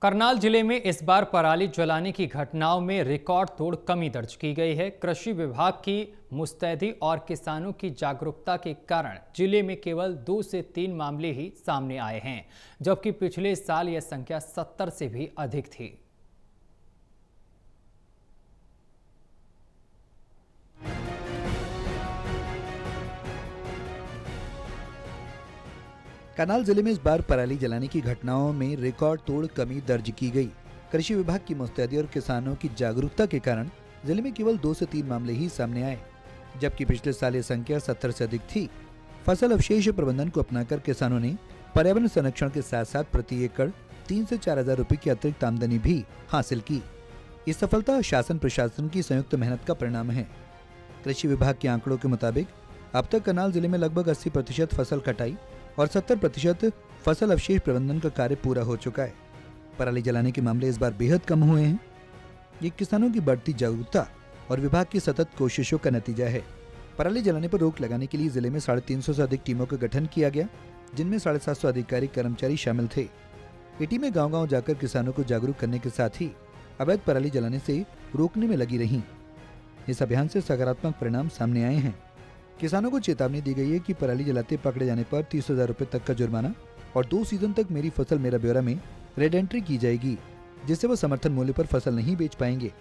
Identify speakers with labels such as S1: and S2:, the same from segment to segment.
S1: करनाल जिले में इस बार पराली जलाने की घटनाओं में रिकॉर्ड तोड़ कमी दर्ज की गई है। कृषि विभाग की मुस्तैदी और किसानों की जागरूकता के कारण जिले में केवल 2 से 3 मामले ही सामने आए हैं, जबकि पिछले साल यह संख्या 70 से भी अधिक थी।
S2: करनाल जिले में इस बार पराली जलाने की घटनाओं में रिकॉर्ड तोड़ कमी दर्ज की गई। कृषि विभाग की मुस्तैदी और किसानों की जागरूकता के कारण जिले में केवल 2 से 3 मामले ही सामने आए, जबकि पिछले साल ये संख्या 70 से अधिक थी। फसल अवशेष प्रबंधन को अपनाकर किसानों ने पर्यावरण संरक्षण के साथ साथ प्रति एकड़ 3 से 4 हजार रुपए की अतिरिक्त आमदनी भी हासिल की। इस सफलता शासन प्रशासन की संयुक्त मेहनत का परिणाम है। कृषि विभाग के आंकड़ों के मुताबिक अब तक करनाल जिले में लगभग 80% फसल कटाई और 70% फसल अवशेष प्रबंधन का कार्य पूरा हो चुका है। पराली जलाने के मामले इस बार बेहद कम हुए हैं। ये किसानों की बढ़ती जागरूकता और विभाग की सतत कोशिशों का नतीजा है। पराली जलाने पर रोक लगाने के लिए जिले में 350 से अधिक टीमों का गठन किया गया, जिनमें 750 अधिकारी कर्मचारी शामिल थे। ये टीमें गांव-गांव जाकर किसानों को जागरूक करने के साथ ही अवैध पराली जलाने से रोकने में लगी रहीं। इस अभियान से सकारात्मक परिणाम सामने आए हैं। किसानों को चेतावनी दी गई है कि पराली जलाते पकड़े जाने पर 30,000 रुपए तक का जुर्माना और 2 सीजन तक मेरी फसल मेरा ब्यौरा में रेड एंट्री की जाएगी, जिससे वो समर्थन मूल्य पर फसल नहीं बेच पाएंगे।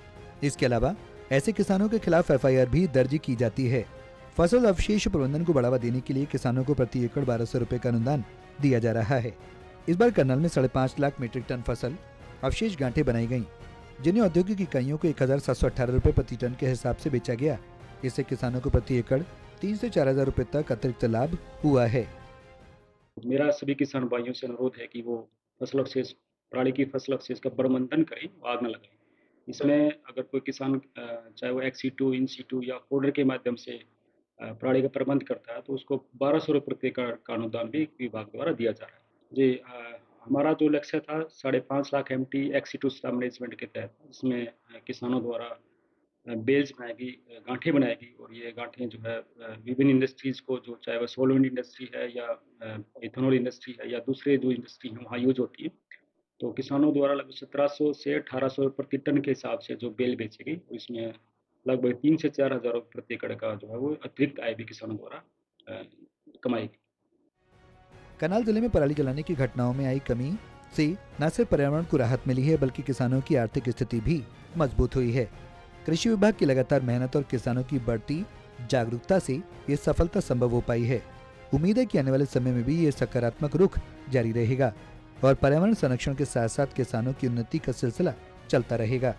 S2: इसके अलावा ऐसे किसानों के खिलाफ FIR भी दर्ज की जाती है। फसल अवशेष प्रबंधन को बढ़ावा देने के लिए किसानों को प्रति एकड़ 1200 रुपए का अनुदान दिया जा रहा है। इस बार करनाल में 5.5 लाख मीट्रिक टन फसल अवशेष गांठें बनाई गयी, जिन्हें औद्योगिक इकाइयों को 1718 रुपए प्रति टन के हिसाब से बेचा गया। इससे किसानों को प्रति एकड़ 3 से 4 हजार रुपए तक अतिरिक्त लाभ हुआ है।
S3: मेरा सभी किसान भाइयों से अनुरोध है कि वो फसल अवशेष पराली की फसल अवशेष का प्रबंधन करें, आग न लगाएं। इसमें अगर कोई किसान चाहे वो ex situ, in situ या फोल्डर के माध्यम से पराली का प्रबंध करता है, तो उसको 1200 रुपए प्रति एकड़ का अनुदान भी विभाग द्वारा दिया जा रहा है। जी, हमारा जो लक्ष्य था 5.5 lakh MT ex situ slum management के तहत, इसमें किसानों द्वारा बेल्स बनाएगी, गांठें बनाएगी और ये गांठें जो है विभिन्न इंडस्ट्रीज को, जो चाहे वो सॉल्वेंट इंडस्ट्री है या इथेनॉल इंडस्ट्री है या दूसरे जो इंडस्ट्री है वहाँ यूज होती है। तो किसानों द्वारा लगभग 1700 से 1800 प्रति टन के हिसाब से जो बेल बेचेगी, इसमें लगभग 3 से 4 हजार रुपये प्रति एकड़ का जो है वो अतिरिक्त आय भी किसानों द्वारा कमाएगी।
S2: करनाल जिले में पराली जलाने की घटनाओं में आई कमी से न सिर्फ पर्यावरण को राहत मिली है, बल्कि किसानों की आर्थिक स्थिति भी मजबूत हुई है। कृषि विभाग की लगातार मेहनत और किसानों की बढ़ती जागरूकता से ये सफलता संभव हो पाई है। उम्मीद है कि आने वाले समय में भी ये सकारात्मक रुख जारी रहेगा और पर्यावरण संरक्षण के साथ साथ किसानों की उन्नति का सिलसिला चलता रहेगा।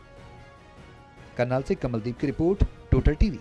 S2: करनाल से कमलदीप की रिपोर्ट, टोटल टीवी।